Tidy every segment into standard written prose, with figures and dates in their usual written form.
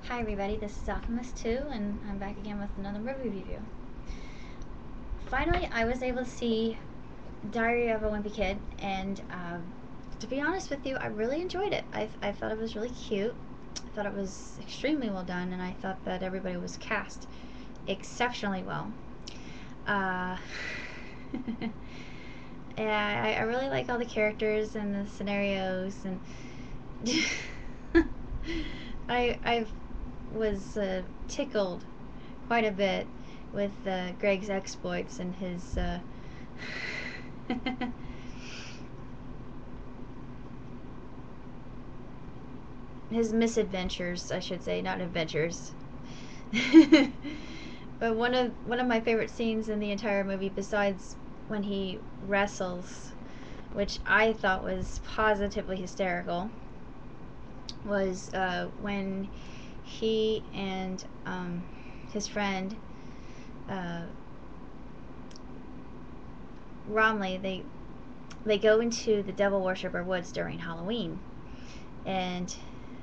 Hi everybody, this is Alchemist2 and I'm back again with another movie review. Finally, I was able to see Diary of a Wimpy Kid, and to be honest with you, I really enjoyed it. I thought it was really cute. I thought it was extremely well done, and I thought that everybody was cast exceptionally well. Uh, yeah, I really like all the characters and the scenarios, and I was tickled quite a bit with Greg's exploits and his his misadventures, I should say, not adventures. But one of my favorite scenes in the entire movie, besides when he wrestles, which I thought was positively hysterical, was when he and his friend Romley, they go into the Devil Worshipper Woods during Halloween, and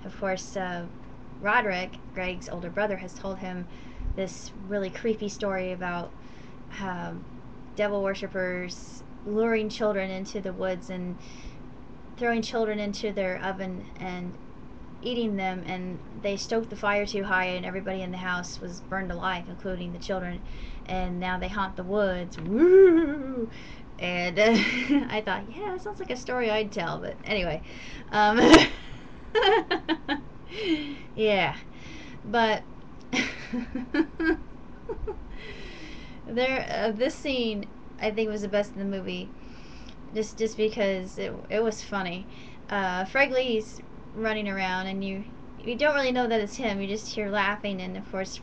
of course Roderick, Greg's older brother, has told him this really creepy story about devil worshippers luring children into the woods and throwing children into their oven and eating them, and they stoked the fire too high and everybody in the house was burned alive, including the children, and now they haunt the woods. Woo! And I thought, yeah, that sounds like a story I'd tell, but anyway. Yeah, but this scene I think was the best in the movie, just because it was funny. Fregley's running around, and you don't really know that it's him. You just hear laughing, and of course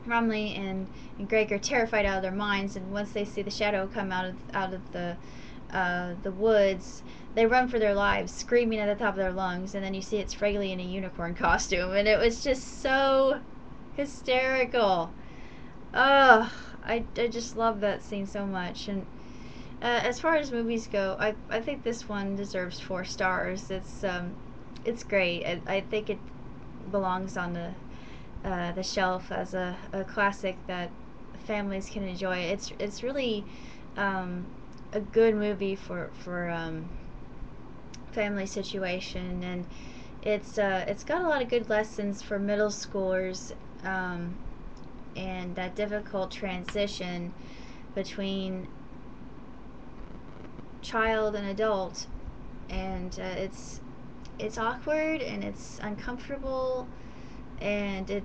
Romley and Greg are terrified out of their minds, and once they see the shadow come out of the woods, they run for their lives, screaming at the top of their lungs, and then you see it's Fregley in a unicorn costume, and it was just so hysterical. Ugh, I just love that scene so much. And as far as movies go, I think this one deserves 4 stars. It's great. I think it belongs on the shelf as a classic that families can enjoy. It's really a good movie for family situation, and it's got a lot of good lessons for middle schoolers, and that difficult transition between child and adult, and it's awkward and it's uncomfortable, and it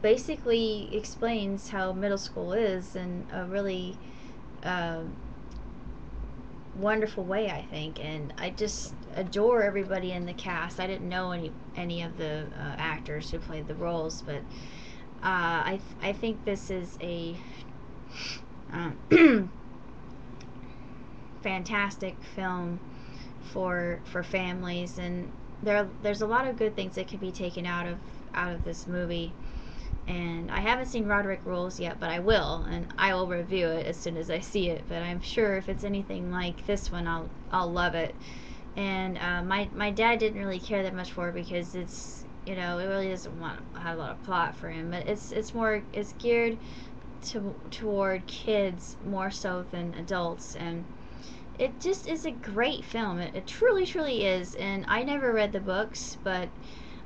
basically explains how middle school is in a really uh, wonderful way, I think. And I just adore everybody in the cast. I didn't know any of the actors who played the roles, but I think this is a fantastic film for families, and there's a lot of good things that can be taken out of this movie. And I haven't seen Roderick Rules yet, but I will, and I will review it as soon as I see it. But I'm sure if it's anything like this one, I'll love it. And my dad didn't really care that much for it because it really doesn't want to have a lot of plot for him. But it's geared toward kids more so than adults, and it just is a great film. It truly, truly is. And I never read the books, but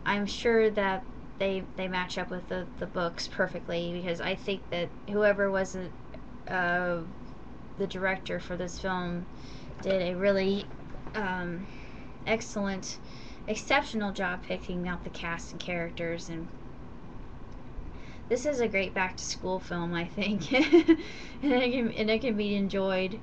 I'm sure that they match up with the books perfectly, because I think that whoever was the director for this film did a really excellent, exceptional job picking out the cast and characters. And this is a great back to school film, I think. And it can be enjoyed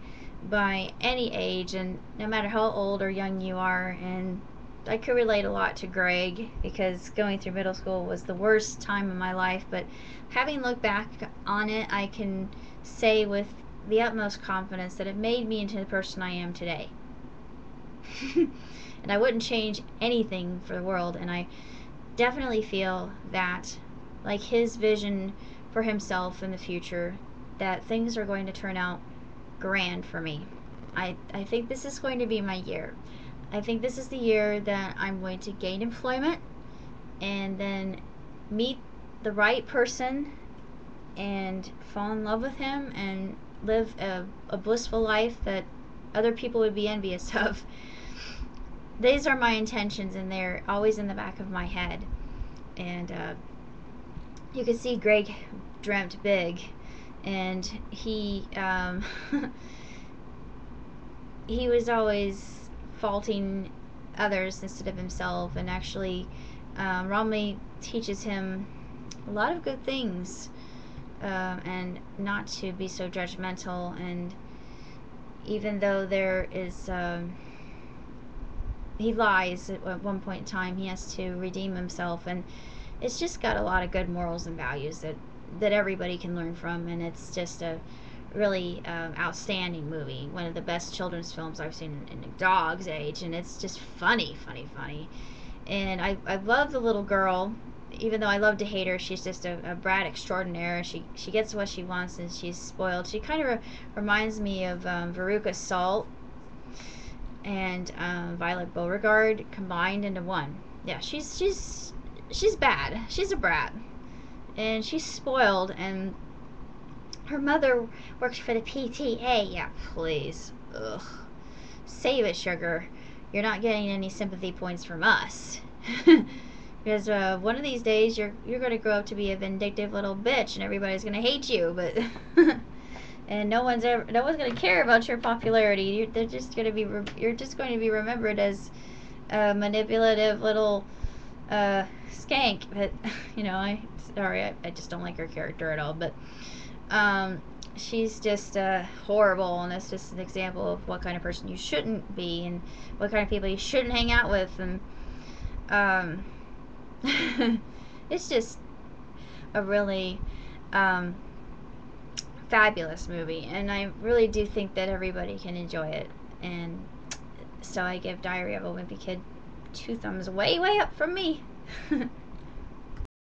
by any age, and no matter how old or young you are. And I could relate a lot to Greg, because going through middle school was the worst time of my life, but having looked back on it, I can say with the utmost confidence that it made me into the person I am today. And I wouldn't change anything for the world. And I definitely feel that, like his vision for himself in the future, that things are going to turn out grand for me. I think this is going to be my year. I think this is the year that I'm going to gain employment, and then meet the right person and fall in love with him and live a blissful life that other people would be envious of. These are my intentions, and they're always in the back of my head. And you can see Greg dreamt big, and he was always faulting others instead of himself. And actually, Romley teaches him a lot of good things, and not to be so judgmental. And even though there is he lies at one point in time, he has to redeem himself, and it's just got a lot of good morals and values that everybody can learn from. And it's just a really outstanding movie, one of the best children's films I've seen in a dog's age. And it's just funny. And I love the little girl. Even though I love to hate her, she's just a brat extraordinaire. She gets what she wants, and she's spoiled. She kind of reminds me of Veruca Salt and Violet Beauregard combined into one. Yeah, she's bad. She's a brat, and she's spoiled. And her mother works for the PTA. Yeah, please. Ugh. Save it, sugar. You're not getting any sympathy points from us. Because one of these days you're going to grow up to be a vindictive little bitch, and everybody's going to hate you. But and no one's going to care about your popularity. You're just going to be remembered as a manipulative little skank. But I just don't like her character at all. But she's just horrible, and that's just an example of what kind of person you shouldn't be, and what kind of people you shouldn't hang out with. And it's just a really fabulous movie, and I really do think that everybody can enjoy it. And so I give Diary of a Wimpy Kid 2 thumbs way up from me.